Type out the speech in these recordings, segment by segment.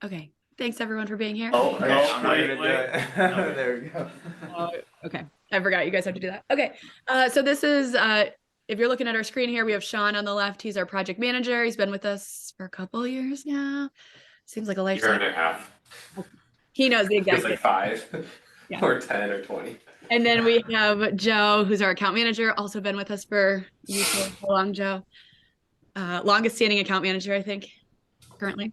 Okay. Thanks everyone for being here. Oh, okay. Oh, I'm not wait, gonna do wait. it. Okay. There we go. Okay. I forgot you guys have to do that. Okay. So this is if you're looking at our screen here, we have Sean on the left. He's our project manager. He's been with us for a couple of years now. Seems like a Year lifetime. and a half. He knows the exact Feels like thing. 5 Yeah. or 10 or 20. And then we have Joe, who's our account manager, also been with us for how long, Joe? Longest standing account manager, I think, currently.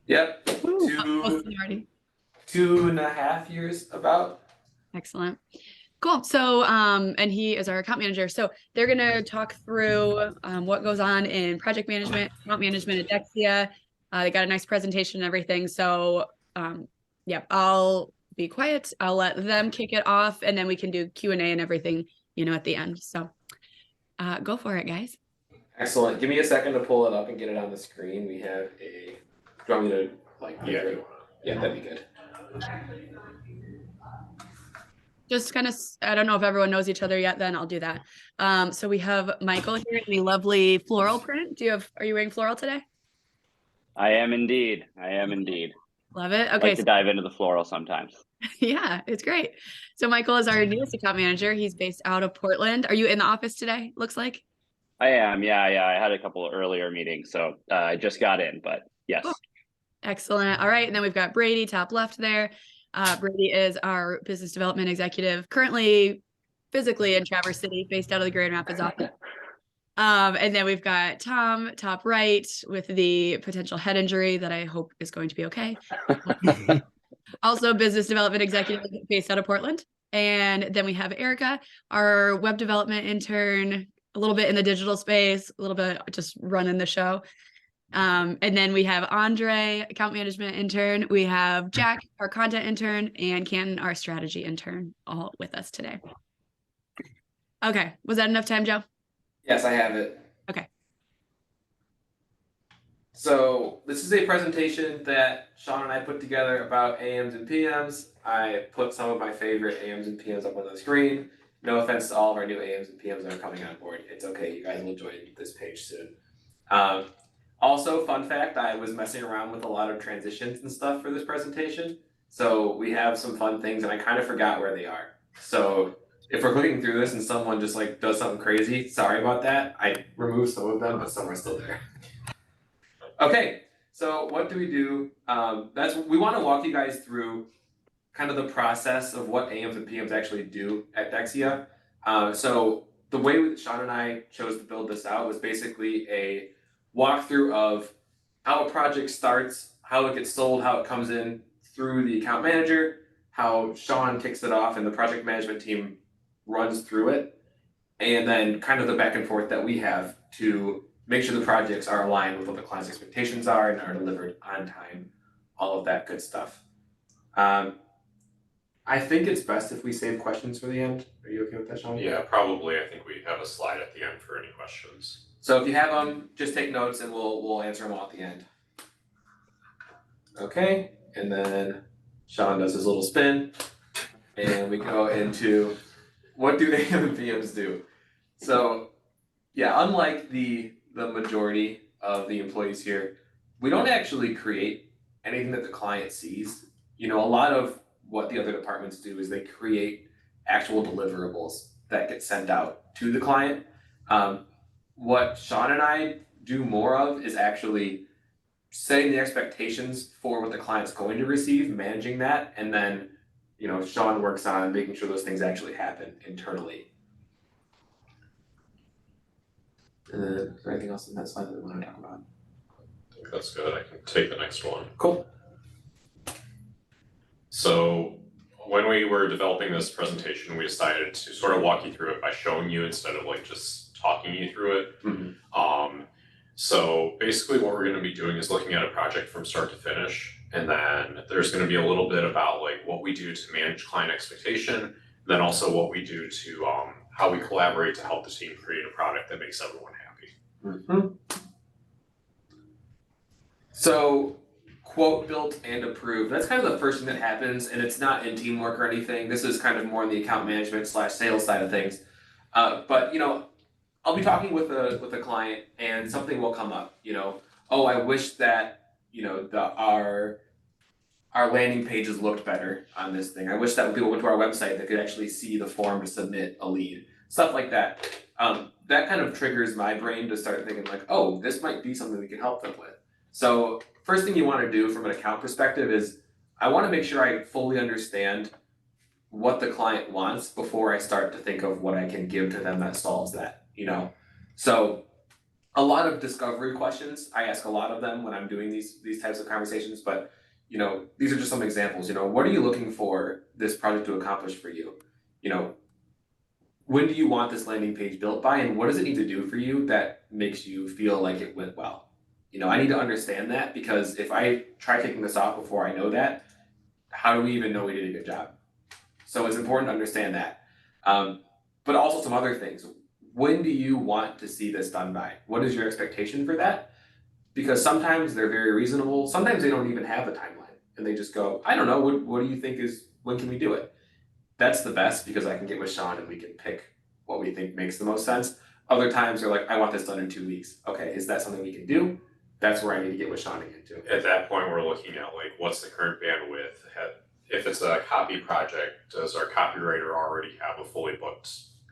Yep. Most 2 seniority. 2.5 years about. Excellent. Cool. So, and he is our account manager. So they're going to talk through what goes on in project management, account management at DEKSIA. They got a nice presentation and everything. So, yeah, I'll be quiet. I'll let them kick it off, and then we can do Q&A and everything, at the end. So, go for it, guys. Excellent. Give me a second to pull it up and get it on the screen. We have a. Do you want me to Yeah, that'd be good. Just kind of, I don't know if everyone knows each other yet, then I'll do that. So we have Michael here in the lovely floral print. Are you wearing floral today? I am indeed. Love it. I Okay. like to dive into the floral sometimes. Yeah, it's great. So Michael is our newest account manager. He's based out of Portland. Are you in the office today? Looks like. I am. Yeah. I had a couple of earlier meetings, so I just got in, but yes. Cool. Excellent. All right. And then we've got Brady, top left there. Brady is our business development executive, currently physically in Traverse City, based out of the Grand Rapids office. And then we've got Tom, top right, with the potential head injury that I hope is going to be okay. Also business development executive based out of Portland. And then we have Erica, our web development intern, a little bit in the digital space, a little bit just running the show. And then we have Andre, account management intern. We have Jack, our content intern, and Canton, our strategy intern, all with us today. Okay. Was that enough time, Joe? Yes, I have it. Okay. So this is a presentation that Sean and I put together about AMs and PMs. I put some of my favorite AMs and PMs up on the screen. No offense to all of our new AMs and PMs that are coming on board. It's okay, you guys will join this page soon. Also, fun fact, I was messing around with a lot of transitions and stuff for this presentation. So we have some fun things and I kind of forgot where they are. So if we're looking through this and someone just like does something crazy, sorry about that. I removed some of them, but some are still there. Okay, so what do we do? We want to walk you guys through kind of the process of what AMs and PMs actually do at DEKSIA. So the way that Sean and I chose to build this out was basically a walkthrough of how a project starts, how it gets sold, how it comes in through the account manager, how Sean kicks it off and the project management team runs through it, and then kind of the back and forth that we have to make sure the projects are aligned with what the client's expectations are and are delivered on time, all of that good stuff. I think it's best if we save questions for the end. Are you okay with that, Sean? Yeah, probably. I think we have a slide at the end for any questions. So if you have them, just take notes and we'll answer them all at the end. Okay, and then Sean does his little spin, and we go into what do the PMs do. So yeah, unlike the majority of the employees here, we don't actually create anything that the client sees. A lot of what the other departments do is they create actual deliverables that get sent out to the client. What Sean and I do more of is actually setting the expectations for what the client's going to receive, managing that, and then Sean works on making sure those things actually happen internally. Is there anything else in that slide that we want to talk about? I think that's good. I can take the next one. Cool. So when we were developing this presentation, we decided to sort of walk you through it by showing you instead of like just talking you through it. Mm-hmm. So basically what we're going to be doing is looking at a project from start to finish, and then there's going to be a little bit about like what we do to manage client expectation, and then also what we do to how we collaborate to help the team create a product that makes everyone happy. Mm-hmm. So quote built and approved, that's kind of the first thing that happens, and it's not in teamwork or anything. This is kind of more on the account management / sales side of things. But I'll be talking with a client and something will come up, oh, I wish that, our our landing pages looked better on this thing. I wish that when people went to our website, they could actually see the form to submit a lead, stuff like that. That kind of triggers my brain to start thinking like, oh, this might be something we can help them with. So first thing you want to do from an account perspective is I want to make sure I fully understand what the client wants before I start to think of what I can give to them that solves that, So a lot of discovery questions, I ask a lot of them when I'm doing these types of conversations, but these are just some examples. What are you looking for this project to accomplish for you? When do you want this landing page built by, and what does it need to do for you that makes you feel like it went well? I need to understand that, because if I try taking this off before I know that, how do we even know we did a good job? So it's important to understand that. But also some other things. When do you want to see this done by? What is your expectation for that? Because sometimes they're very reasonable. Sometimes they don't even have a timeline, and they just go, I don't know, what do you think when can we do it? That's the best, because I can get with Sean and we can pick what we think makes the most sense. Other times they're like, I want this done in 2 weeks. Okay, is that something we can do? That's where I need to get with Sean again too. At that point, we're looking at like, what's the current bandwidth? If it's a copy project, does our copywriter already have a fully booked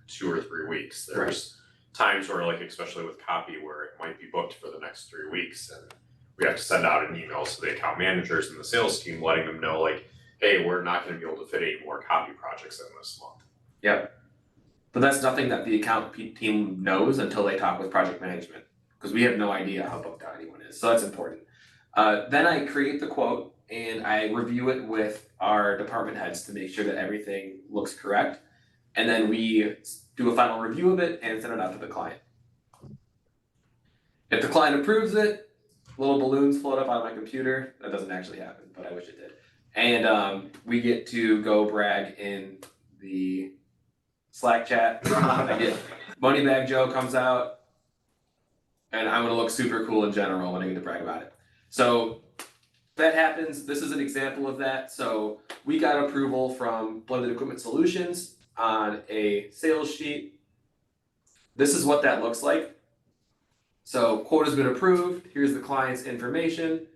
2 or 3 weeks? There's times where, like, especially with copy, where it might be booked for the next 3 weeks, and we have to send out an email to the account managers and the sales team, letting them know like, hey, we're not going to be able to fit 8 more copy projects in this month. Yep. But that's nothing that the account team knows until they talk with project management, because we have no idea how booked out anyone is. So that's important. Then I create the quote and I review it with our department heads to make sure that everything looks correct. And then we do a final review of it and send it out to the client. If the client approves it, little balloons float up on my computer. That doesn't actually happen, but I wish it did. And we get to go brag in the Slack chat. I get Moneybag Joe comes out, and I'm gonna look super cool in general when I get to brag about it. So that happens. This is an example of that. So we got approval from Blended Equipment Solutions on a sales sheet. This is what that looks like. So quote has been approved. Here's the client's information.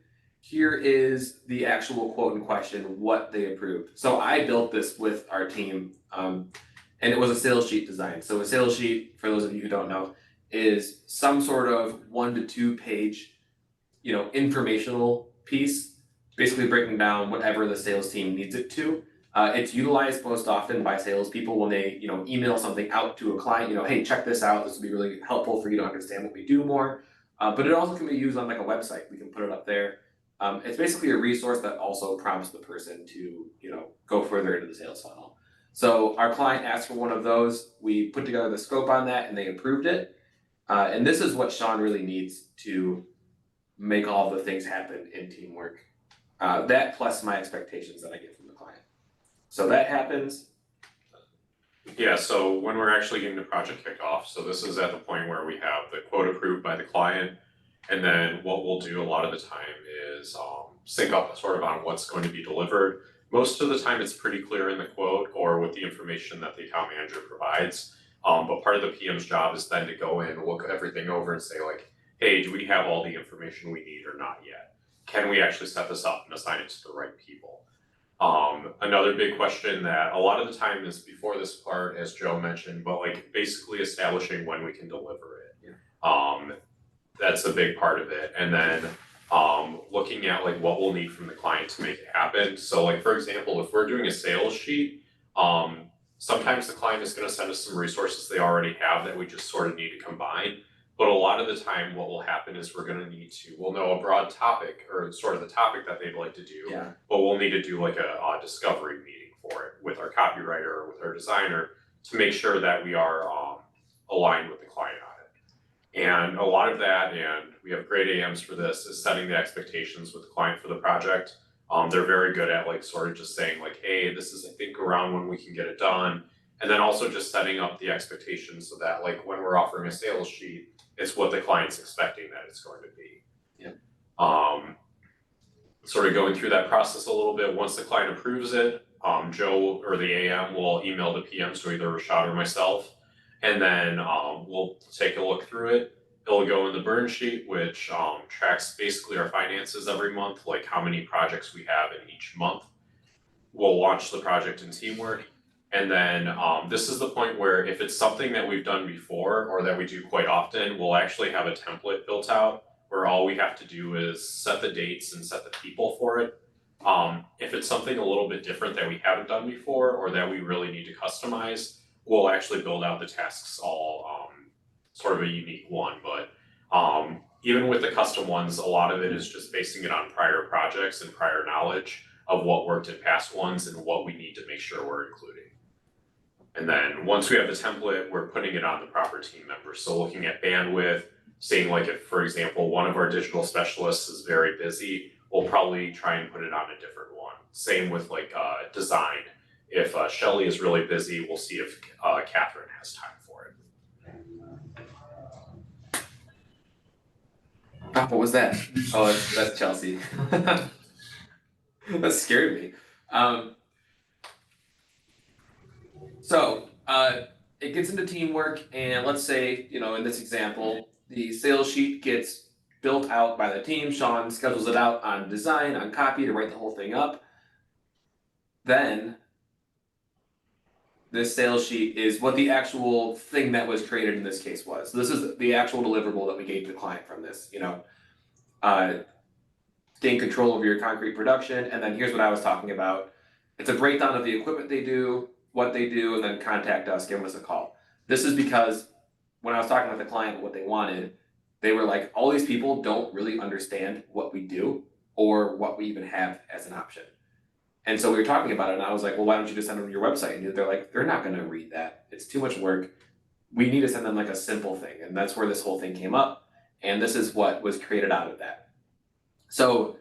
Here is the actual quote in question, what they approved. So I built this with our team, and it was a sales sheet design. So a sales sheet, for those of you who don't know, is some sort of 1 to 2 page, informational piece, basically breaking down whatever the sales team needs it to. It's utilized most often by salespeople when they, email something out to a client, hey, check this out. This would be really helpful for you to understand what we do more. But it also can be used on like a website. We can put it up there. It's basically a resource that also prompts the person to, go further into the sales funnel. So our client asked for one of those. We put together the scope on that and they approved it. And this is what Sean really needs to make all the things happen in teamwork. That plus my expectations that I get from the client. So that happens. Yeah, so when we're actually getting the project kicked off, so this is at the point where we have the quote approved by the client, and then what we'll do a lot of the time is sync up sort of on what's going to be delivered. Most of the time it's pretty clear in the quote or with the information that the account manager provides, but part of the PM's job is then to go in, look everything over and say like, hey, do we have all the information we need or not yet? Can we actually set this up and assign it to the right people? Another big question that a lot of the time is before this part, as Joe mentioned, but like basically establishing when we can deliver it. Yeah. That's a big part of it. And then looking at like what we'll need from the client to make it happen. So like, for example, if we're doing a sales sheet, sometimes the client is going to send us some resources they already have that we just sort of need to combine. But a lot of the time what will happen is we'll know a broad topic or sort of the topic that they'd like to do, Yeah. but we'll need to do like a discovery meeting for it with our copywriter or with our designer to make sure that we are aligned with the client on it. And a lot of that, and we have great AMs for this, is setting the expectations with the client for the project. They're very good at like sort of just saying like, hey, this is I think around when we can get it done. And then also just setting up the expectations so that like when we're offering a sales sheet, it's what the client's expecting that it's going to be. Yeah. Sort of going through that process a little bit. Once the client approves it, Joe or the AM will email the PM, so either Rashad or myself, and then we'll take a look through it, It'll go in the burn sheet, which tracks basically our finances every month, like how many projects we have in each month. We'll launch the project in teamwork. And then this is the point where if it's something that we've done before or that we do quite often, we'll actually have a template built out where all we have to do is set the dates and set the people for it. If it's something a little bit different that we haven't done before or that we really need to customize, we'll actually build out the tasks all sort of a unique one. But even with the custom ones, a lot of it is just basing it on prior projects and prior knowledge of what worked in past ones and what we need to make sure we're including. And then once we have the template, we're putting it on the proper team members. So looking at bandwidth, saying like if, for example, one of our digital specialists is very busy, we'll probably try and put it on a different one. Same with like design. If Shelly is really busy, we'll see if Catherine has time for it. Oh, what was that? Oh, that's Chelsea. That scared me. So it gets into teamwork, and let's say, in this example, the sales sheet gets built out by the team. Sean schedules it out on design, on copy to write the whole thing up. Then this sales sheet is what the actual thing that was created in this case was. So this is the actual deliverable that we gave to the client from this, gain control over your concrete production. And then here's what I was talking about. It's a breakdown of the equipment they do, what they do, and then contact us, give us a call. This is because when I was talking with the client what they wanted, they were like, all these people don't really understand what we do or what we even have as an option. And so we were talking about it, and I was like, well, why don't you just send them to your website? And they're like, they're not going to read that. It's too much work. We need to send them like a simple thing. And that's where this whole thing came up. And this is what was created out of that. So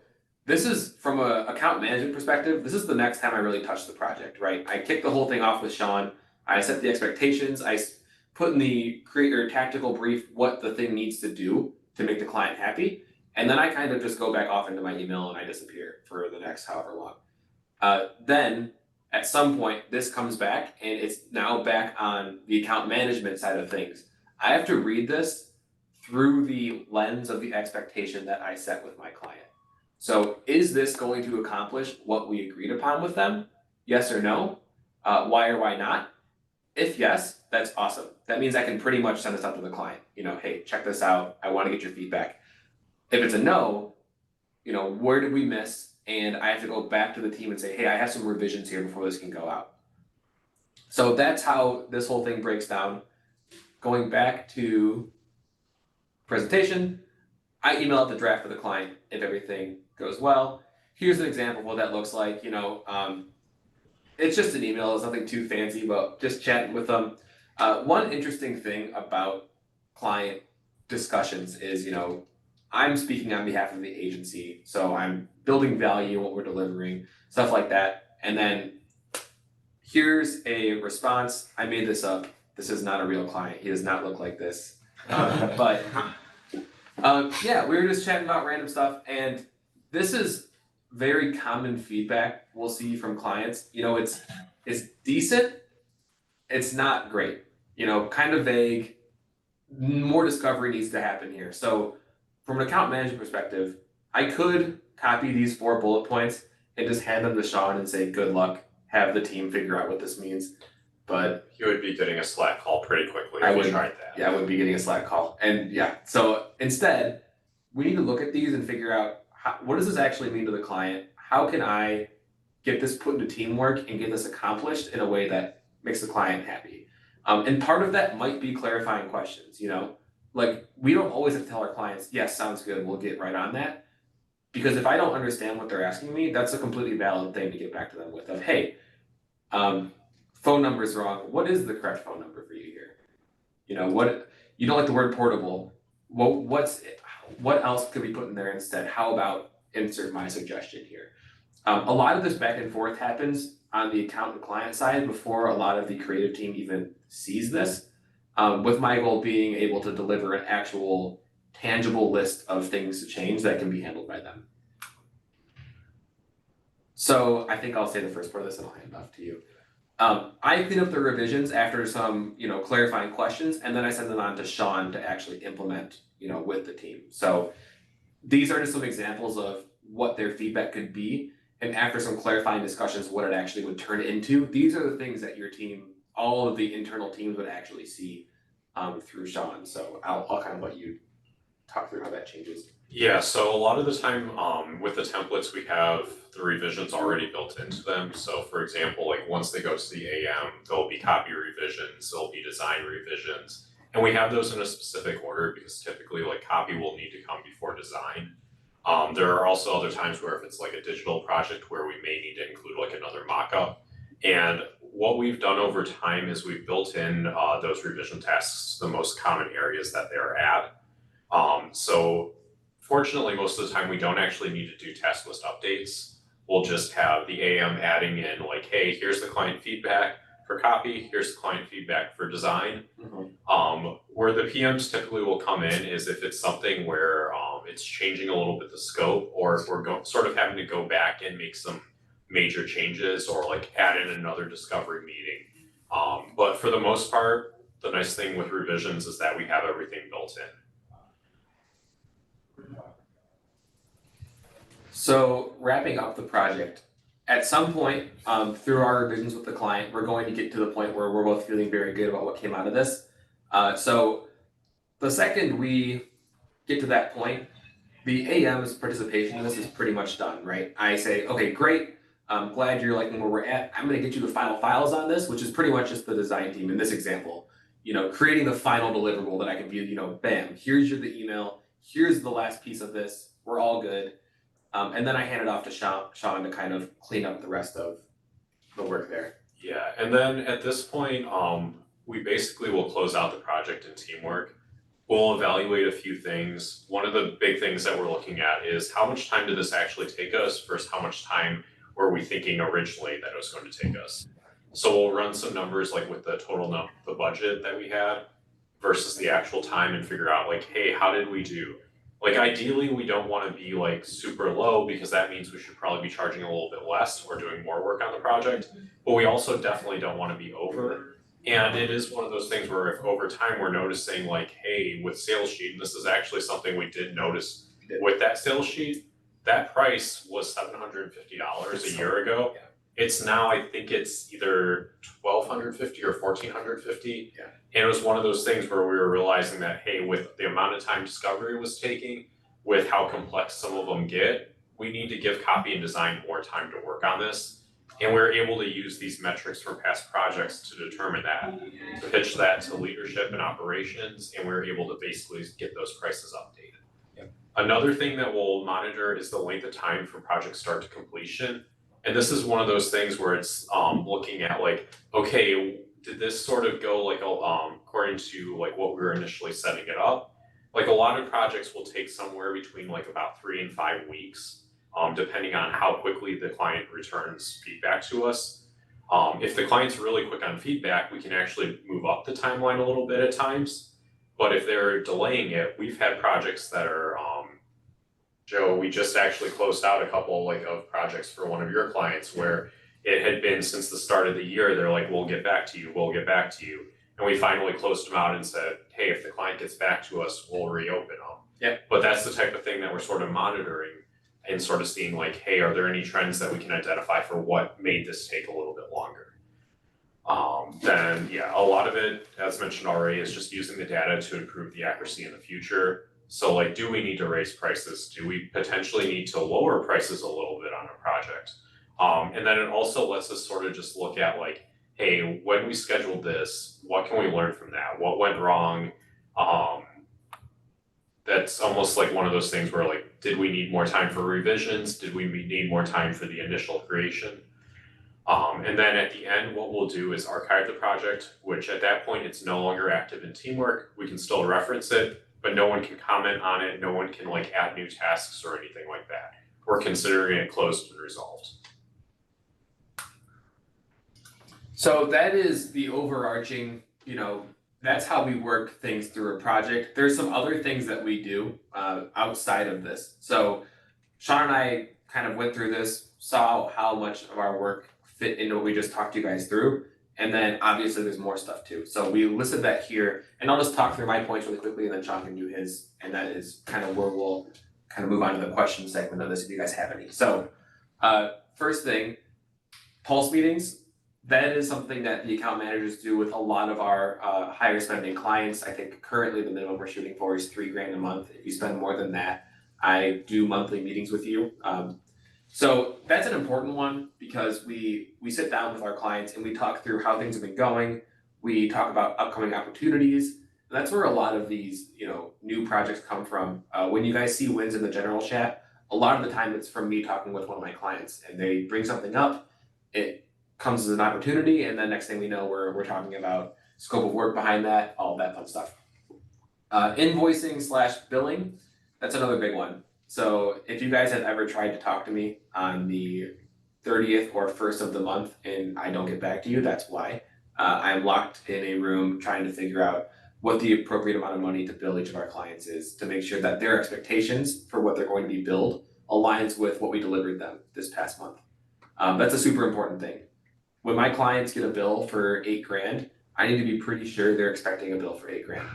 this is from an account management perspective, this is the next time I really touch the project, right? I kicked the whole thing off with Sean. I set the expectations. I put in the creator tactical brief what the thing needs to do to make the client happy. And then I kind of just go back off into my email and I disappear for the next however long. Then at some point, this comes back and it's now back on the account management side of things. I have to read this through the lens of the expectation that I set with my client. So is this going to accomplish what we agreed upon with them? Yes or no? Why or why not? If yes, that's awesome. That means I can pretty much send this up to the client. Hey, check this out. I want to get your feedback. If it's a no, where did we miss? And I have to go back to the team and say, hey, I have some revisions here before this can go out. So that's how this whole thing breaks down. Going back to presentation, I email out the draft for the client if everything goes well. Here's an example of what that looks like. It's just an email. It's nothing too fancy, but just chatting with them. One interesting thing about client discussions is, I'm speaking on behalf of the agency, so I'm building value in what we're delivering, stuff like that. And then here's a response. I made this up. This is not a real client. He does not look like this. But yeah, we were just chatting about random stuff, and this is very common feedback we'll see from clients. It's decent. It's not great. Kind of vague. More discovery needs to happen here. So from an account management perspective, I could copy these 4 bullet points and just hand them to Sean and say, good luck, have the team figure out what this means. But You would be getting a Slack call pretty quickly if you tried that. Yeah, I would be getting a Slack call. And yeah, so instead, we need to look at these and figure out what does this actually mean to the client? How can I get this put into teamwork and get this accomplished in a way that makes the client happy? And part of that might be clarifying questions, Like, we don't always have to tell our clients, yes, sounds good, we'll get right on that. Because if I don't understand what they're asking me, that's a completely valid thing to get back to them with of, hey, phone number's wrong. What is the correct phone number for you here? What you don't like the word portable. What else could we put in there instead? How about insert my suggestion here? A lot of this back and forth happens on the account and client side before a lot of the creative team even sees this. With my goal being able to deliver an actual tangible list of things to change that can be handled by them. So I think I'll say the first part of this and I'll hand it off to you. I clean up the revisions after some, clarifying questions, and then I send them on to Sean to actually implement, with the team. So these are just some examples of what their feedback could be, and after some clarifying discussions, what it actually would turn into. These are the things that your team, all of the internal teams would actually see through Sean. So I'll kind of let you talk through how that changes. Yeah, so a lot of the time, with the templates, we have the revisions already built into them. So for example, like once they go to the AM, there'll be copy revisions, there'll be design revisions. And we have those in a specific order because typically like copy will need to come before design. There are also other times where if it's like a digital project where we may need to include like another mock-up. And what we've done over time is we've built in those revision tasks to the most common areas that they're at. So fortunately, most of the time we don't actually need to do task list updates. We'll just have the AM adding in like, hey, here's the client feedback for copy, here's the client feedback for design. Where the PMs typically will come in is if it's something where it's changing a little bit the scope, or if we're sort of having to go back and make some major changes or like add in another discovery meeting. But for the most part, the nice thing with revisions is that we have everything built in. So wrapping up the project, at some point through our revisions with the client, we're going to get to the point where we're both feeling very good about what came out of this. So the second we get to that point, the AM's participation in this is pretty much done, right? I say, okay, great. I'm glad you're liking where we're at. I'm going to get you the final files on this, which is pretty much just the design team in this example. Creating the final deliverable that I can view, bam, here's the email, here's the last piece of this, we're all good. And then I hand it off to Sean to kind of clean up the rest of the work there. Yeah, and then at this point, we basically will close out the project in teamwork. We'll evaluate a few things. One of the big things that we're looking at is how much time did this actually take us versus how much time were we thinking originally that it was going to take us. So we'll run some numbers like with the total the budget that we had versus the actual time and figure out like, hey, how did we do? Like ideally, we don't want to be like super low because that means we should probably be charging a little bit less or doing more work on the project. But we also definitely don't want to be over. And it is one of those things where if over time we're noticing like, hey, with sales sheet, and this is actually something we did notice with that sales sheet, that price was $750 a year ago. Yeah. It's now, I think it's either $1,250 or $1,450. Yeah. And it was one of those things where we were realizing that, hey, with the amount of time discovery was taking, with how complex some of them get, we need to give copy and design more time to work on this. And we're able to use these metrics from past projects to determine that, to pitch that to leadership and operations, and we're able to basically get those prices updated. Yep. Another thing that we'll monitor is the length of time from project start to completion. And this is one of those things where it's looking at like, okay, did this sort of go like according to like what we were initially setting it up? Like a lot of projects will take somewhere between like about 3 and 5 weeks. Depending on how quickly the client returns feedback to us. If the client's really quick on feedback, we can actually move up the timeline a little bit at times. But if they're delaying it, we've had projects that are, Joe, we just actually closed out a couple of projects for one of your clients where it had been since the start of the year, they're like, we'll get back to you, we'll get back to you. And we finally closed them out and said, hey, if the client gets back to us, we'll reopen them. Yeah. But that's the type of thing that we're sort of monitoring and sort of seeing like, hey, are there any trends that we can identify for what made this take a little bit longer? Then yeah, a lot of it, as mentioned already, is just using the data to improve the accuracy in the future. So like, do we need to raise prices? Do we potentially need to lower prices a little bit on a project? And then it also lets us sort of just look at like, hey, when we scheduled this, what can we learn from that? What went wrong? That's almost like one of those things where like, did we need more time for revisions? Did we need more time for the initial creation? And then at the end, what we'll do is archive the project, which at that point, it's no longer active in teamwork. We can still reference it, but no one can comment on it. No one can like add new tasks or anything like that. We're considering it closed and resolved. So that is the overarching, that's how we work things through a project. There's some other things that we do outside of this. So Sean and I kind of went through this, saw how much of our work fit into what we just talked you guys through. And then obviously there's more stuff too. So we listed that here, and I'll just talk through my points really quickly, and then Sean can do his, and that is kind of where we'll kind of move on to the question segment of this if you guys have any. So first thing, pulse meetings. That is something that the account managers do with a lot of our higher spending clients. I think currently the minimum we're shooting for is $3,000 a month. If you spend more than that, I do monthly meetings with you. So that's an important one because we sit down with our clients and we talk through how things have been going. We talk about upcoming opportunities. That's where a lot of these, new projects come from. When you guys see wins in the general chat, a lot of the time it's from me talking with one of my clients, and they bring something up. It comes as an opportunity, and then next thing we know, we're talking about scope of work behind that, all that fun stuff. Invoicing/billing, that's another big one. So if you guys have ever tried to talk to me on the 30th or 1st of the month and I don't get back to you, that's why. I'm locked in a room trying to figure out what the appropriate amount of money to bill each of our clients is to make sure that their expectations for what they're going to be billed aligns with what we delivered them this past month. That's a super important thing. When my clients get a bill for $8,000, I need to be pretty sure they're expecting a bill for $8,000.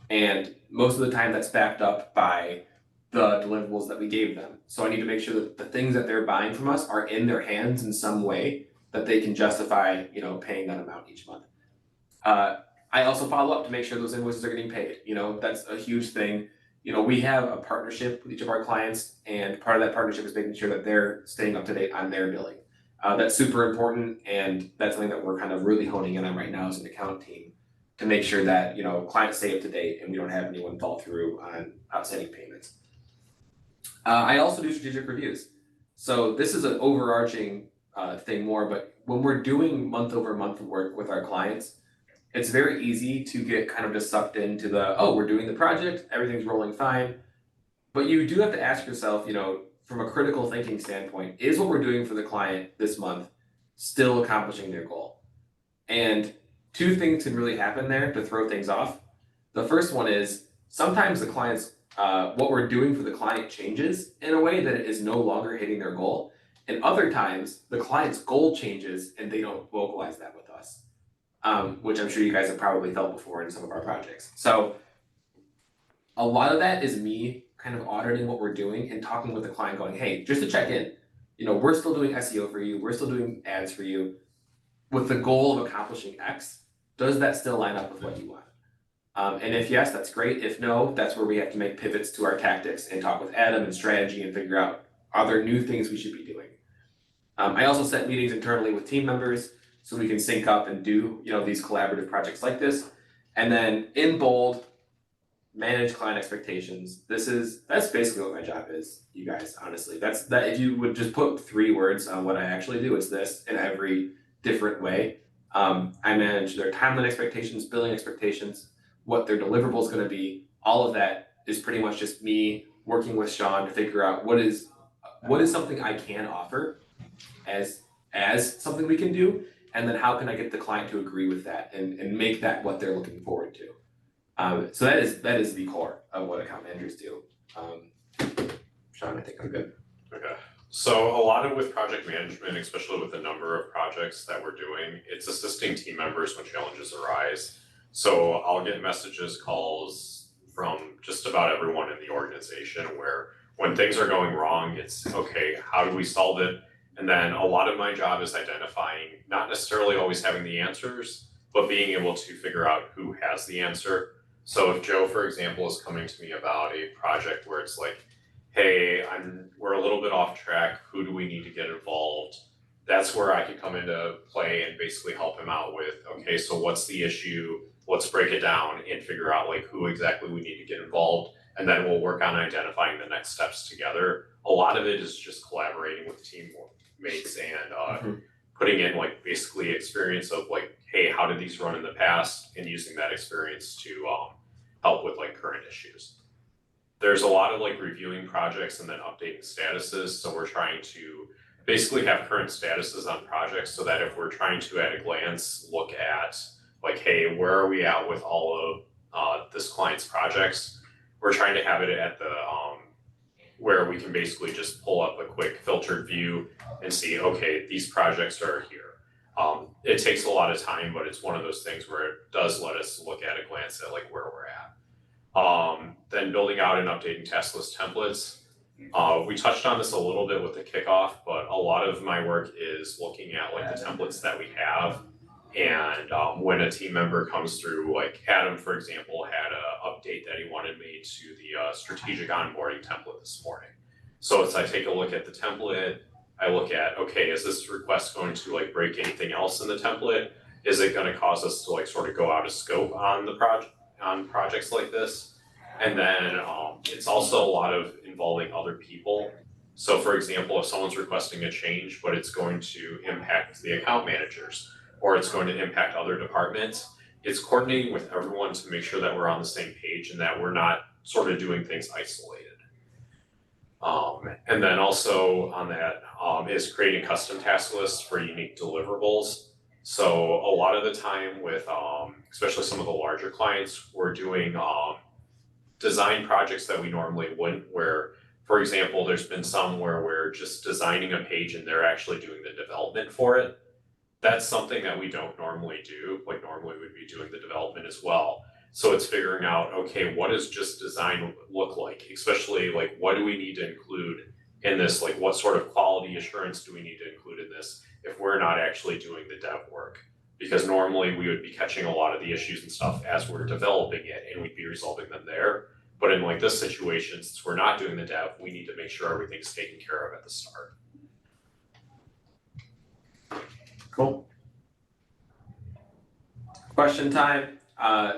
And most of the time that's backed up by the deliverables that we gave them. So I need to make sure that the things that they're buying from us are in their hands in some way that they can justify, paying that amount each month. I also follow up to make sure those invoices are getting paid. That's a huge thing. We have a partnership with each of our clients, and part of that partnership is making sure that they're staying up to date on their billing. That's super important, and that's something that we're kind of really honing in on right now as an account team to make sure that, clients stay up to date and we don't have anyone fall through on outstanding payments. I also do strategic reviews. So this is an overarching thing more, but when we're doing month over month work with our clients, it's very easy to get kind of just sucked into we're doing the project, everything's rolling fine. But you do have to ask yourself, from a critical thinking standpoint, is what we're doing for the client this month still accomplishing their goal? And two things can really happen there to throw things off. The first one is sometimes the client's what we're doing for the client changes in a way that it is no longer hitting their goal. And other times the client's goal changes and they don't vocalize that with us, which I'm sure you guys have probably felt before in some of our projects. So a lot of that is me kind of auditing what we're doing and talking with the client going, hey, just to check in, we're still doing SEO for you, we're still doing ads for you with the goal of accomplishing X. Does that still line up with what you want? And if yes, that's great. If no, that's where we have to make pivots to our tactics and talk with Adam and strategy and figure out, are there new things we should be doing? I also set meetings internally with team members so we can sync up and do, these collaborative projects like this. And then in bold, manage client expectations. That's basically what my job is, you guys, honestly. That's that. If you would just put 3 words on what I actually do, it's this in every different way. I manage their timeline expectations, billing expectations, what their deliverable is going to be. All of that is pretty much just me working with Sean to figure out what is something I can offer as something we can do, and then how can I get the client to agree with that and make that what they're looking forward to. So that is the core of what account managers do. Sean, I think I'm good. Okay. So a lot of with project management, especially with the number of projects that we're doing, it's assisting team members when challenges arise. So I'll get messages, calls from just about everyone in the organization where when things are going wrong, it's okay, how do we solve it? And then a lot of my job is identifying, not necessarily always having the answers, but being able to figure out who has the answer. So if Joe, for example, is coming to me about a project where it's like, hey, we're a little bit off track, who do we need to get involved? That's where I can come into play and basically help him out with, okay, so what's the issue? Let's break it down and figure out like who exactly we need to get involved. And then we'll work on identifying the next steps together. A lot of it is just collaborating with teammates and putting in like basically experience of like, hey, how did these run in the past, and using that experience to help with like current issues. There's a lot of like reviewing projects and then updating statuses. So we're trying to basically have current statuses on projects so that if we're trying to at a glance look at like, hey, where are we at with all of this client's projects? We're trying to have it at the where we can basically just pull up a quick filtered view and see, okay, these projects are here. It takes a lot of time, but it's one of those things where it does let us look at a glance at like where we're at. Then building out and updating task list templates. We touched on this a little bit with the kickoff, but a lot of my work is looking at like the templates that we have. And when a team member comes through, like Adam, for example, had an update that he wanted made to the strategic onboarding template this morning. So as I take a look at the template, I look at, okay, is this request going to like break anything else in the template? Is it going to cause us to like sort of go out of scope on the projects like this? And then it's also a lot of involving other people. So for example, if someone's requesting a change, but it's going to impact the account managers, or it's going to impact other departments, it's coordinating with everyone to make sure that we're on the same page and that we're not sort of doing things isolated. And then also on that is creating custom task lists for unique deliverables. So a lot of the time with, especially some of the larger clients, we're doing design projects that we normally wouldn't, where, for example, there's been some where we're just designing a page and they're actually doing the development for it. That's something that we don't normally do. Like normally we'd be doing the development as well. So it's figuring out, okay, what does just design look like? Especially like, what do we need to include in this? Like what sort of quality assurance do we need to include in this if we're not actually doing the dev work? Because normally we would be catching a lot of the issues and stuff as we're developing it and we'd be resolving them there. But in like this situation, since we're not doing the dev, we need to make sure everything's taken care of at the start. Cool. Question time.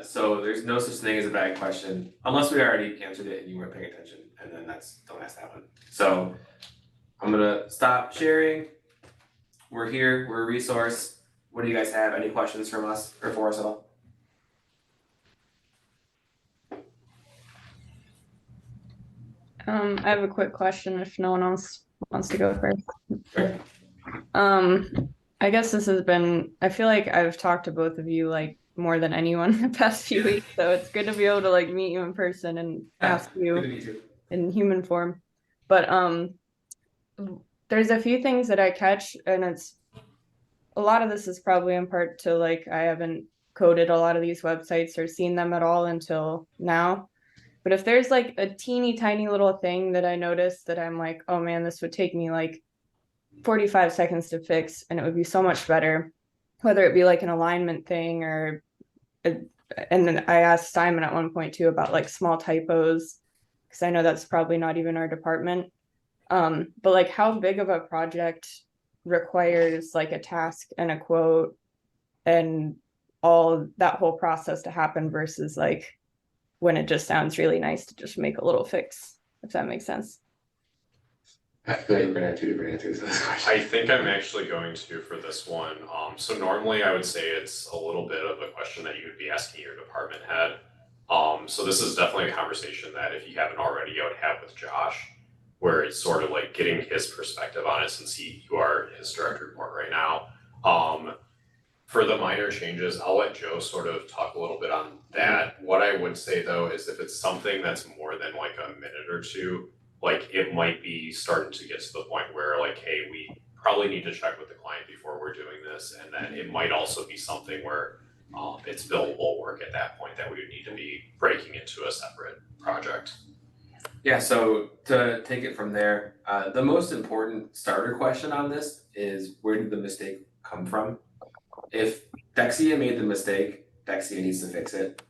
So there's no such thing as a bad question, unless we already answered it and you weren't paying attention, and then don't ask that one. So I'm gonna stop sharing. We're here, we're a resource. What do you guys have? Any questions from us or for us at all? I have a quick question if no one else wants to go first. Sure. I guess this has been, I feel like I've talked to both of you like more than anyone the past few weeks, so it's good to be able to like meet you in person and ask Good to you meet you. in human form. But there's a few things that I catch, and it's a lot of this is probably in part to like I haven't coded a lot of these websites or seen them at all until now. But if there's like a teeny tiny little thing that I noticed that I'm like, oh man, this would take me like 45 seconds to fix and it would be so much better, whether it be like an alignment thing or and then I asked Simon at one point too about like small typos, because I know that's probably not even our department. But like how big of a project requires like a task and a quote and all that whole process to happen versus like when it just sounds really nice to just make a little fix, if that makes sense. I feel like we're gonna have two different answers to this question. I think I'm actually going to for this one. So normally I would say it's a little bit of a question that you would be asking your department head. So this is definitely a conversation that if you haven't already, I would have with Josh, where it's sort of like getting his perspective on it since you are his direct report right now. For the minor changes, I'll let Joe sort of talk a little bit on that. What I would say though is if it's something that's more than like a minute or two, like it might be starting to get to the point where like, hey, we probably need to check with the client before we're doing this. And then it might also be something where it's billable work at that point that we would need to be breaking into a separate project. Yeah, so to take it from there, the most important starter question on this is where did the mistake come from? If DEKSIA made the mistake, DEKSIA needs to fix it.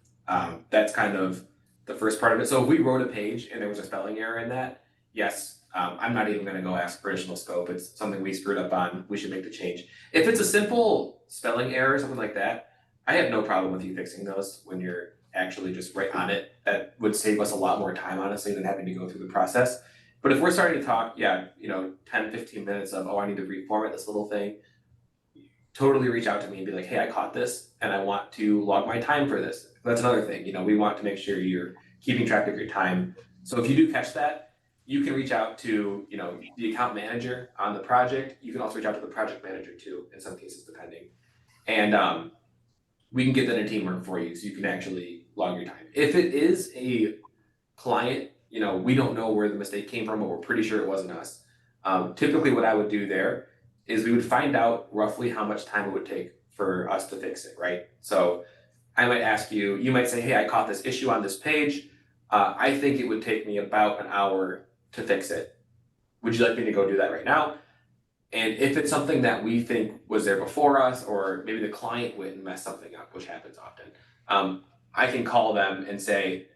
That's kind of the first part of it. So if we wrote a page and there was a spelling error in that, yes, I'm not even gonna go ask for additional scope. It's something we screwed up on, we should make the change. If it's a simple spelling error, something like that, I have no problem with you fixing those when you're actually just right on it. That would save us a lot more time, honestly, than having to go through the process. But if we're starting to talk, 10, 15 minutes of, oh, I need to reformat this little thing, totally reach out to me and be like, hey, I caught this and I want to log my time for this. That's another thing, we want to make sure you're keeping track of your time. So if you do catch that, you can reach out to, the account manager on the project. You can also reach out to the project manager too, in some cases, depending. And we can get that in teamwork for you so you can actually log your time. If it is a client we don't know where the mistake came from, but we're pretty sure it wasn't us. Typically what I would do there is we would find out roughly how much time it would take for us to fix it, right? So I might ask you, you might say, hey, I caught this issue on this page. I think it would take me about an hour to fix it. Would you like me to go do that right now? And if it's something that we think was there before us, or maybe the client went and messed something up, which happens often, I can call them and say,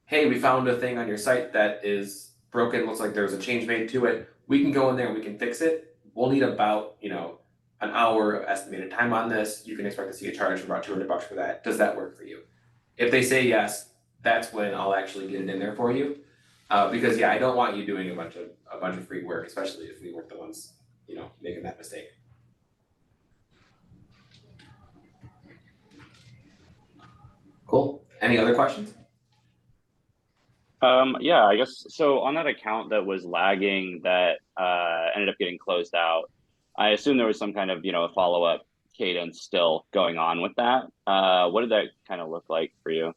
hey, we found a thing on your site that is broken. Looks like there was a change made to it. We can go in there and we can fix it. We'll need about, an hour of estimated time on this. You can expect to see a charge for about $200 for that. Does that work for you? If they say yes, that's when I'll actually get it in there for you. Because I don't want you doing a bunch of free work, especially if we weren't the ones, making that mistake. Cool. Any other questions? Yeah, I guess so. On that account that was lagging that ended up getting closed out, I assume there was some kind of a follow-up cadence still going on with that. What did that kind of look like for you?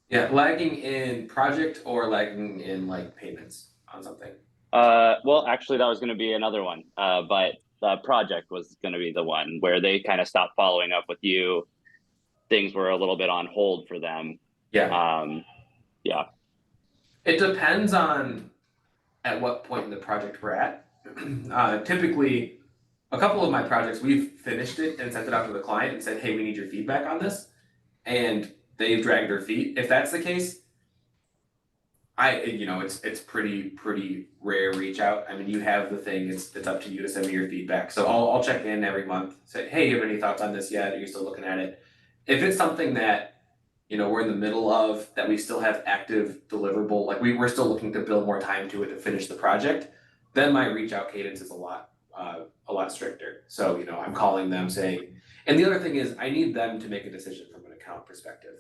Yeah, lagging in project or lagging in like payments on something? Well, actually, that was going to be another one, but the project was going to be the one where they kind of stopped following up with you. Things were a little bit on hold for them. Yeah. Yeah. It depends on at what point in the project we're at. Typically, a couple of my projects, we've finished it and sent it out to the client and said, hey, we need your feedback on this. And they've dragged their feet. If that's the case, it's pretty rare reach out. I mean, you have the thing, it's up to you to send me your feedback. So I'll check in every month, say, hey, you have any thoughts on this yet? Are you still looking at it? If it's something that, we're in the middle of, that we still have active deliverable, like we're still looking to build more time to it to finish the project, then my reach out cadence is a lot stricter. So, I'm calling them saying, and the other thing is I need them to make a decision from an account perspective.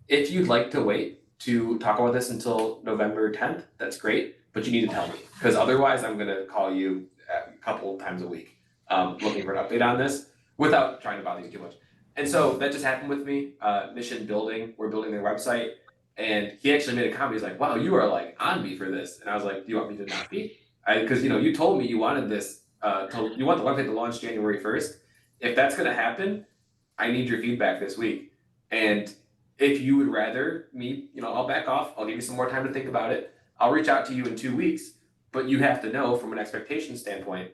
If you'd like to wait to talk about this until November 10th, that's great, but you need to tell me, because otherwise I'm gonna call you a couple times a week, looking for an update on this without trying to bother you too much. And so that just happened with me. Mission Building, we're building their website, and he actually made a comment. He's like, wow, you are like on me for this. And I was like, do you want me to not be? Because you told me you wanted this, you want the website to launch January 1st. If that's gonna happen, I need your feedback this week. And if you would rather me, I'll back off. I'll give you some more time to think about it. I'll reach out to you in 2 weeks, but you have to know from an expectation standpoint,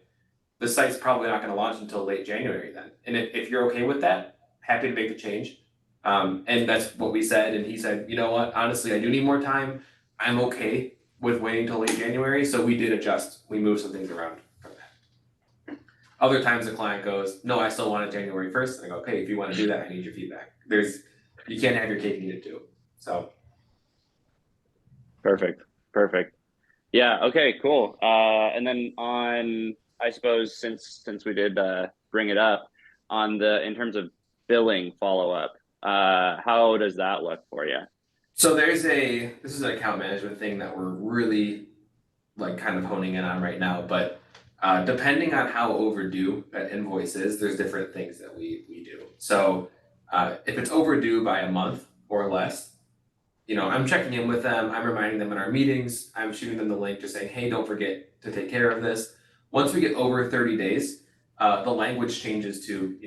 the site's probably not gonna launch until late January then. And if you're okay with that, happy to make the change. And that's what we said. And he said, you know what, honestly, I do need more time. I'm okay with waiting till late January. So we did adjust. We moved some things around from that. Other times the client goes, no, I still want it January 1st. And I go, okay, if you want to do that, I need your feedback. You can't have your cake and eat it too. So. Perfect. Yeah. Okay, cool. And then I suppose since we did bring it up in terms of billing follow-up, how does that look for you? So this is an account management thing that we're really like kind of honing in on right now, but depending on how overdue that invoice is, there's different things that we do. So if it's overdue by a month or less, I'm checking in with them, I'm reminding them in our meetings, I'm shooting them the link just saying, hey, don't forget to take care of this. Once we get over 30 days, the language changes to,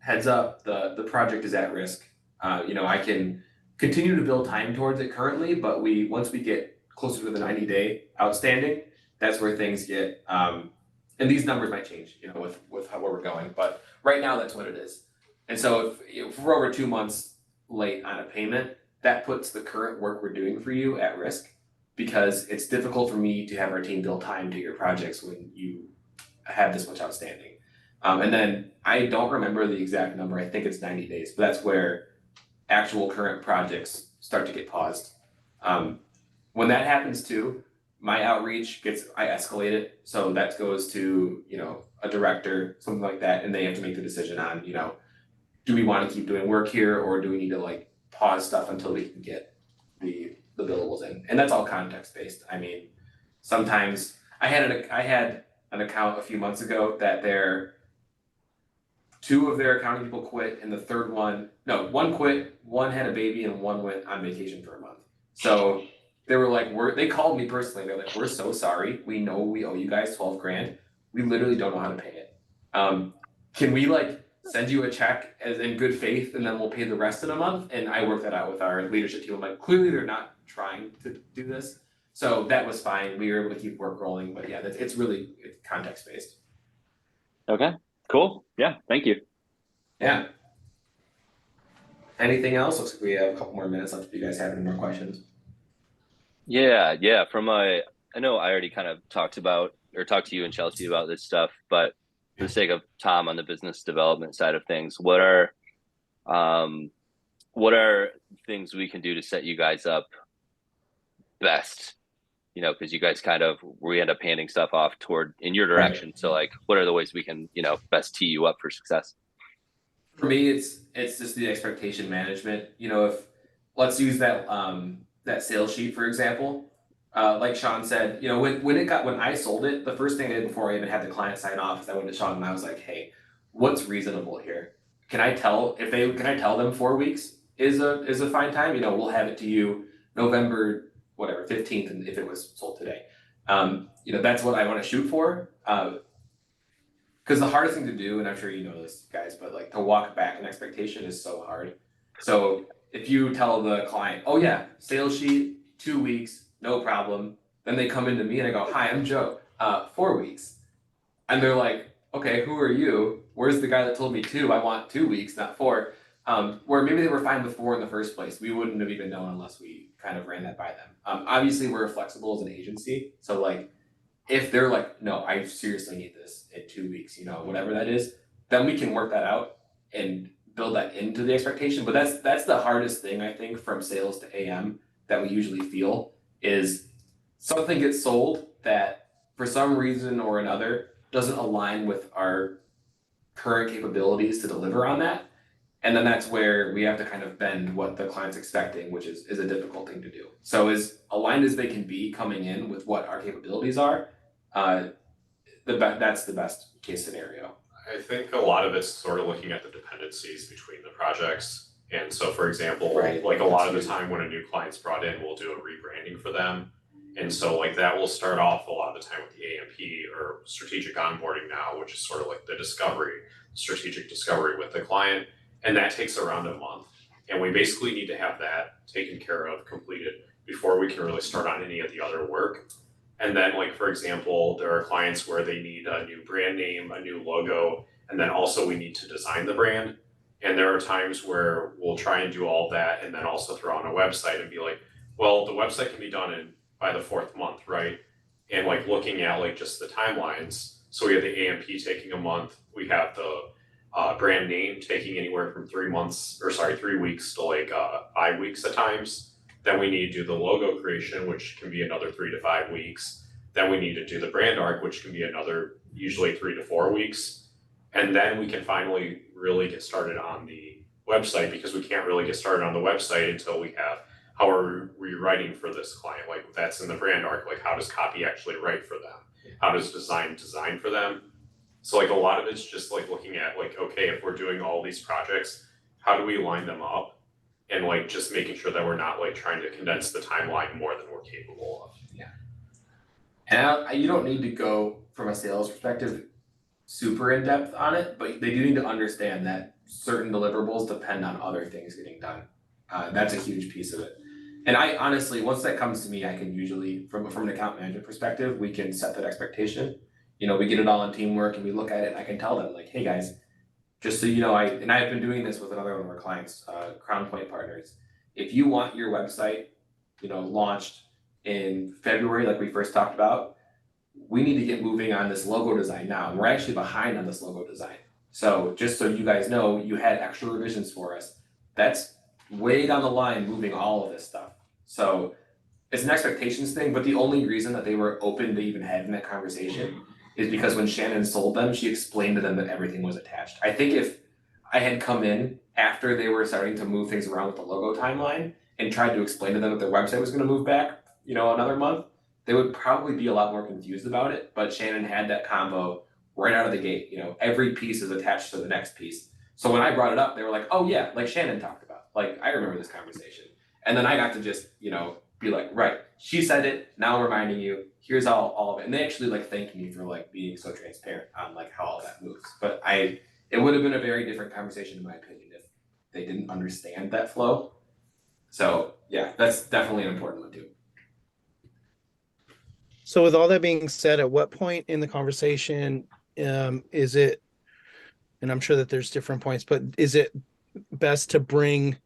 heads up, the project is at risk. I can continue to build time towards it currently, but once we get closer to the 90-day outstanding, that's where things get, and these numbers might change, with where we're going, but right now that's what it is. And so if we're over 2 months late on a payment, that puts the current work we're doing for you at risk, because it's difficult for me to have our team build time to your projects when you have this much outstanding. And then I don't remember the exact number. I think it's 90 days, but that's where actual current projects start to get paused. When that happens too, my outreach I escalate it. So that goes to, a director, something like that. And they have to make the decision on, do we want to keep doing work here, or do we need to like pause stuff until we can get the billables in? And that's all context based. I mean, sometimes I had an account a few months ago that two of their accounting people quit, and one quit, one had a baby, and one went on vacation for a month. So they were like, they called me personally. They're like, we're so sorry. We know we owe you guys 12 grand. We literally don't know how to pay it. Can we like send you a check as in good faith and then we'll pay the rest in a month? And I worked that out with our leadership team. I'm like, clearly they're not trying to do this. So that was fine. We were able to keep work rolling, but yeah, it's really context based. Okay, cool. Yeah, thank you. Yeah. Anything else? Looks like we have a couple more minutes left if you guys have any more questions. Yeah. I know I already kind of talked to you and Chelsea about this stuff, but for the sake of Tom on the business development side of things, what are things we can do to set you guys up best? You know, because you guys we end up handing stuff off in your direction. So like, what are the ways we can, best tee you up for success? For me, it's just the expectation management. If let's use that sales sheet for example. Like Sean said, when I sold it, the first thing I did before I even had the client sign off is I went to Sean and I was like, hey, what's reasonable here? Can I tell them 4 weeks is a fine time? We'll have it to you November 15th, and if it was sold today. That's what I want to shoot for. Because the hardest thing to do, and I'm sure you know this, guys, but like to walk back an expectation is so hard. So if you tell the client, oh yeah, sales sheet, 2 weeks, no problem. Then they come into me and I go, hi, I'm Joe, 4 weeks. And they're like, okay, who are you? Where's the guy that told me 2? I want 2 weeks, not 4. Where maybe they were fine with 4 in the first place. We wouldn't have even known unless we kind of ran that by them. Obviously we're flexible as an agency. So like, if they're like, no, I seriously need this in 2 weeks, whatever that is, then we can work that out and build that into the expectation. But that's the hardest thing, I think, from sales to AM that we usually feel is something gets sold that for some reason or another doesn't align with our current capabilities to deliver on that. And then that's where we have to kind of bend what the client's expecting, which is a difficult thing to do. So as aligned as they can be coming in with what our capabilities are, that's the best case scenario. I think a lot of it's sort of looking at the dependencies between the projects. And so, for example, Right. like a lot of the time when a new client's brought in, we'll do a rebranding for them. And so like that will start off a lot of the time with the AMP or strategic onboarding now, which is sort of like the strategic discovery with the client. And that takes around a month. And we basically need to have that taken care of, completed before we can really start on any of the other work. And then like, for example, there are clients where they need a new brand name, a new logo, and then also we need to design the brand. And there are times where we'll try and do all that and then also throw on a website and be like, well, the website can be done by the 4th month, right? And like looking at like just the timelines. So we have the AMP taking a month. We have the brand name taking anywhere from 3 weeks to like 5 weeks at times. Then we need to do the logo creation, which can be another 3 to 5 weeks. Then we need to do the brand arc, which can be another usually 3 to 4 weeks. And then we can finally really get started on the website, because we can't really get started on the website until we have how are we writing for this client. Like that's in the brand arc, like how does copy actually write for them? How does design for them? So like a lot of it's just like looking at like, okay, if we're doing all these projects, how do we line them up? And like just making sure that we're not like trying to condense the timeline more than we're capable of. Yeah. And you don't need to go from a sales perspective super in depth on it, but they do need to understand that certain deliverables depend on other things getting done. That's a huge piece of it. And I honestly, once that comes to me, I can usually, from an account management perspective, we can set that expectation. We get it all in teamwork and we look at it and I can tell them like, hey guys, just so you know, I've been doing this with another one of our clients, Crown Point Partners. If you want your website, launched in February, like we first talked about, we need to get moving on this logo design now. And we're actually behind on this logo design. So just so you guys know, you had extra revisions for us. That's way down the line, moving all of this stuff. So it's an expectations thing, but the only reason that they were open to even having that conversation is because when Shannon sold them, she explained to them that everything was attached. I think if I had come in after they were starting to move things around with the logo timeline and tried to explain to them that their website was going to move back, another month, they would probably be a lot more confused about it. But Shannon had that combo right out of the gate. Every piece is attached to the next piece. So when I brought it up, they were like, oh yeah, like Shannon talked about. Like, I remember this conversation. And then I got to just, be be like, right, she said it, now I'm reminding you, here's all of it. And they actually like thanked me for like being so transparent on like how all that moves. But it would have been a very different conversation in my opinion if they didn't understand that flow. So yeah, that's definitely an important one too. So with all that being said, at what point in the conversation is it, and I'm sure that there's different points, but is it best to bring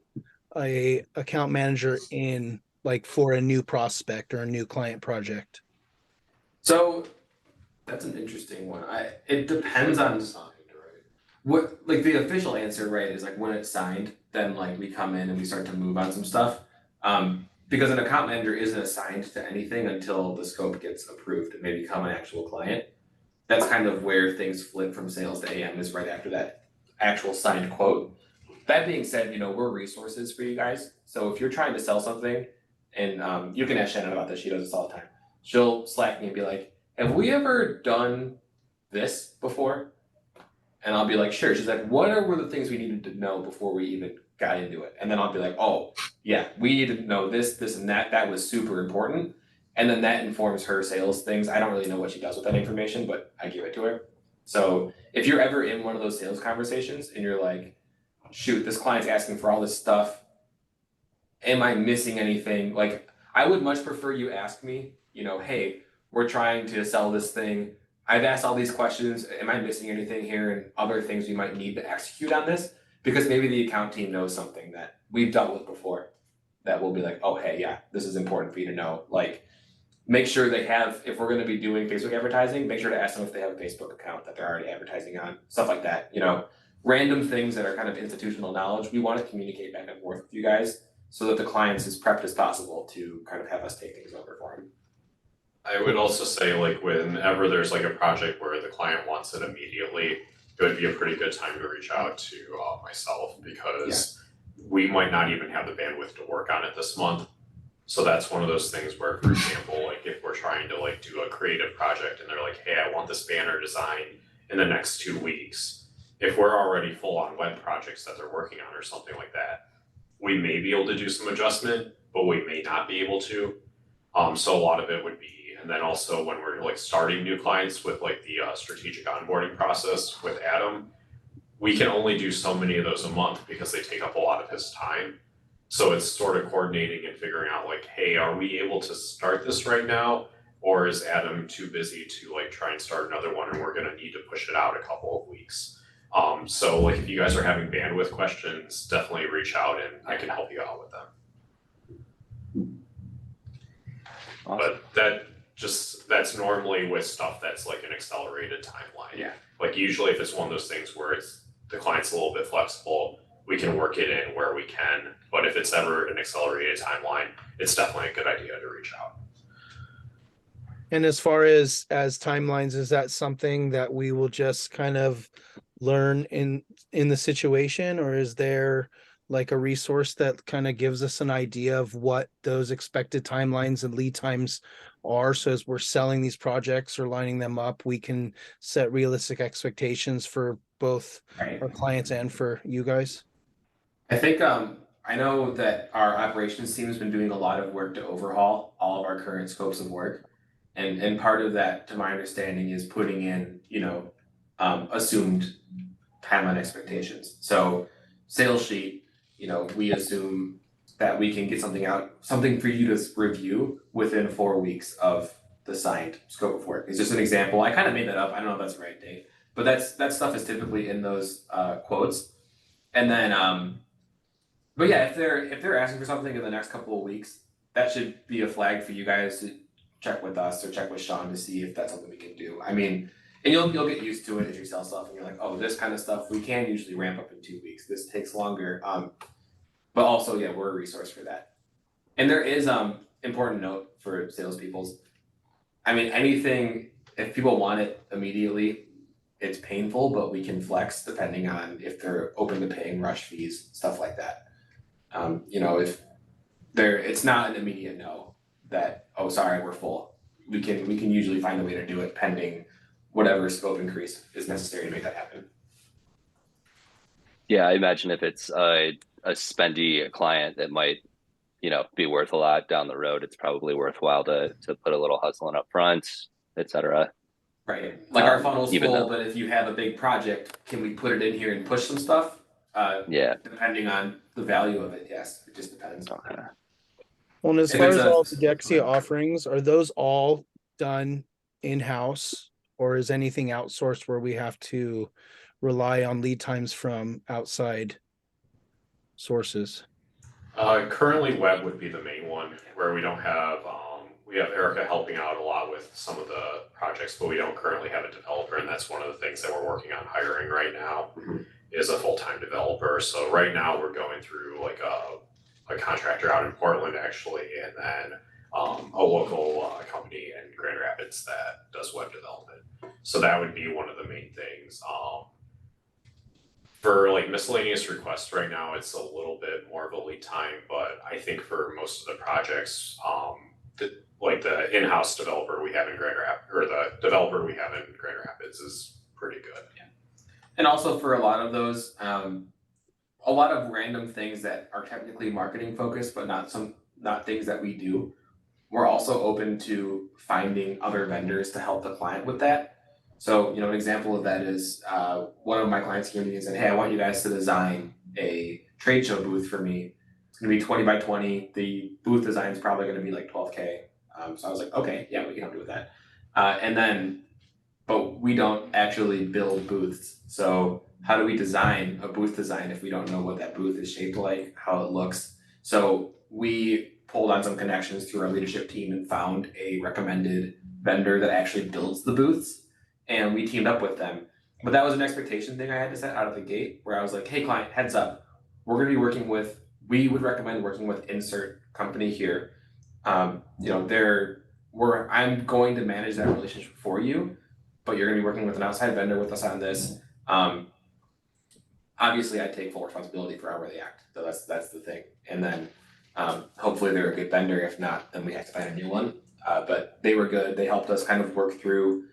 a account manager in like for a new prospect or a new client project? So that's an interesting one. It depends on what, like the official answer, right, is like when it's signed, then like we come in and we start to move on some stuff. Because an account manager isn't assigned to anything until the scope gets approved and may become an actual client. That's kind of where things flip from sales to AM, is right after that actual signed quote. That being said, we're resources for you guys. So if you're trying to sell something, and you can ask Shannon about this, she does this all the time. She'll Slack me and be like, have we ever done this before? And I'll be like, sure. She's like, what were the things we needed to know before we even got into it? And then I'll be like, oh, yeah, we needed to know this, this, and that. That was super important. And then that informs her sales things. I don't really know what she does with that information, but I give it to her. So if you're ever in one of those sales conversations and you're like, shoot, this client's asking for all this stuff, am I missing anything? Like, I would much prefer you ask me, hey, we're trying to sell this thing. I've asked all these questions. Am I missing anything here and other things we might need to execute on this? Because maybe the account team knows something that we've dealt with before that will be like, oh, hey, yeah, this is important for you to know. Like, make sure they have, if we're going to be doing Facebook advertising, make sure to ask them if they have a Facebook account that they're already advertising on, stuff like that. Random things that are kind of institutional knowledge. We want to communicate back and forth with you guys so that the client's as prepped as possible to kind of have us take things over for them. I would also say, like, whenever there's like a project where the client wants it immediately, it would be a pretty good time to reach out to myself, because we might not even have the bandwidth to work on it this month. So that's one of those things where, for example, like if we're trying to like do a creative project and they're like, hey, I want this banner design in the next 2 weeks. If we're already full on web projects that they're working on or something like that, we may be able to do some adjustment, but we may not be able to. So a lot of it would be, and then also when we're like starting new clients with like the strategic onboarding process with Adam, we can only do so many of those a month because they take up a lot of his time. So it's sort of coordinating and figuring out like, hey, are we able to start this right now? Or is Adam too busy to like try and start another one and we're gonna need to push it out a couple of weeks? So like if you guys are having bandwidth questions, definitely reach out and I can help you out with them. Awesome. But that's normally with stuff that's like an accelerated timeline. Yeah. Like usually if it's one of those things where the client's a little bit flexible, we can work it in where we can. But if it's ever an accelerated timeline, it's definitely a good idea to reach out. And as far as timelines, is that something that we will just kind of learn in the situation, or is there like a resource that kind of gives us an idea of what those expected timelines and lead times are? So as we're selling these projects or lining them up, we can set realistic expectations for both our clients and for you guys. I think I know that our operations team has been doing a lot of work to overhaul all of our current scopes of work. And part of that, to my understanding, is putting in, assumed timeline expectations. So sales sheet, we assume that we can get something for you to review within 4 weeks of the signed scope of work. It's just an example. I kind of made that up. I don't know if that's the right date, but that stuff is typically in those quotes. And then, but yeah, if they're asking for something in the next couple of weeks, that should be a flag for you guys to check with us or check with Sean to see if that's something we can do. I mean, and you'll get used to it as you sell stuff and you're like, oh, this kind of stuff we can usually ramp up in 2 weeks. This takes longer. But also, yeah, we're a resource for that. And there is important note for salespeople's. I mean, anything, if people want it immediately, it's painful, but we can flex depending on if they're open to paying rush fees, stuff like that. If it's not an immediate no that, oh, sorry, we're full. We can usually find a way to do it pending whatever scope increase is necessary to make that happen. Yeah, I imagine if it's a spendy client that might be worth a lot down the road, it's probably worthwhile to put a little hustling up front, etc. Right. Like our funnel's even full, though- but if you have a big project, can we put it in here and push some stuff? Yeah. Depending on the value of it, yes. It just depends. Okay. Well, and as If far it's as a- all the DEKSIA offerings, are those all done in-house, or is anything outsourced where we have to rely on lead times from outside sources? Currently web would be the main one where we don't have, we have Erica helping out a lot with some of the projects, but we don't currently have a developer, and that's one of the things that we're working on hiring right now is a full-time developer. So right now we're going through like a contractor out in Portland actually, and then a local company in Grand Rapids that does web development. So that would be one of the main things. For like miscellaneous requests right now, it's a little bit more of a lead time, but I think for most of the projects, like the in-house developer we have in Grand Rapids, or the developer we have in Grand Rapids is pretty good. Yeah. And also for a lot of those, a lot of random things that are technically marketing focused, but not things that we do. We're also open to finding other vendors to help the client with that. So, an example of that is one of my clients came to me and said, hey, I want you guys to design a trade show booth for me. It's gonna be 20 by 20. The booth design is probably gonna be like $12K. So I was like, okay, yeah, we can help you with that. But we don't actually build booths. So how do we design a booth design if we don't know what that booth is shaped like, how it looks? So we pulled on some connections through our leadership team and found a recommended vendor that actually builds the booths, and we teamed up with them. But that was an expectation thing I had to set out of the gate, where I was like, hey client, heads up, we would recommend working with insert company here. I'm going to manage that relationship for you, but you're gonna be working with an outside vendor with us on this. Obviously I take full responsibility for however they act, so that's the thing. And then hopefully they're a good vendor. If not, then we have to find a new one. But they were good. They helped us kind of work through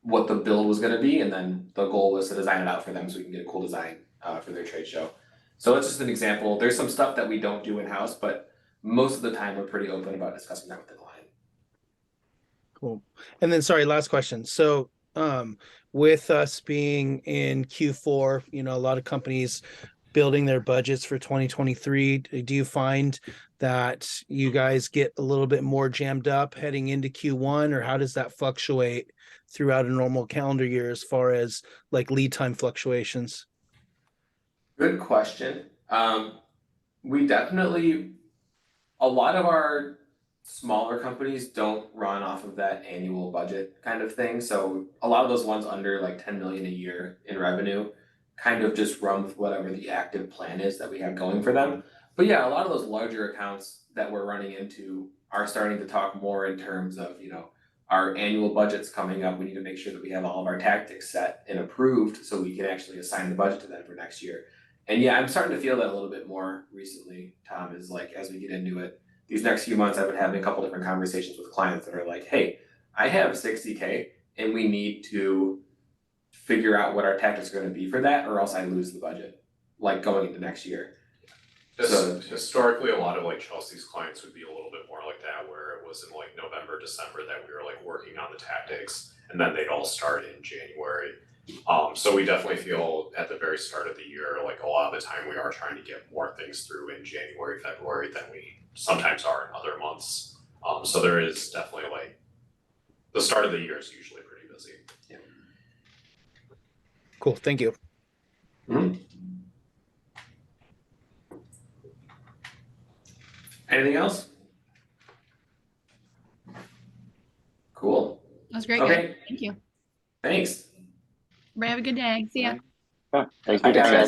what the build was gonna be, and then the goal was to design it out for them so we can get a cool design for their trade show. So that's just an example. There's some stuff that we don't do in-house, but most of the time we're pretty open about discussing that with the client. Cool. And then, sorry, last question. So, with us being in Q4, a lot of companies building their budgets for 2023, do you find that you guys get a little bit more jammed up heading into Q1, or how does that fluctuate throughout a normal calendar year as far as like lead time fluctuations? Good question. We definitely, a lot of our smaller companies don't run off of that annual budget kind of thing. So a lot of those ones under like 10 million a year in revenue kind of just run with whatever the active plan is that we have going for them. But yeah, a lot of those larger accounts that we're running into are starting to talk more in terms of, our annual budget's coming up. We need to make sure that we have all of our tactics set and approved so we can actually assign the budget to them for next year. And yeah, I'm starting to feel that a little bit more recently, Tom, is like as we get into it. These next few months I've been having a couple different conversations with clients that are like, hey, I have 60K and we need to figure out what our tactics are going to be for that, or else I lose the budget, like going into next year. So Historically, a lot of like Chelsea's clients would be a little bit more like that, where it was in like November, December that we were like working on the tactics, and then they'd all start in January. So we definitely feel at the very start of the year, like a lot of the time we are trying to get more things through in January, February than we sometimes are in other months. So there is definitely like the start of the year is usually pretty busy. Yeah. Cool. Thank you. Mm-hmm. Anything else? Cool. That was great, Okay. guys. Thank you. Thanks. Everybody have a good day. See ya. Thanks Bye, for guys.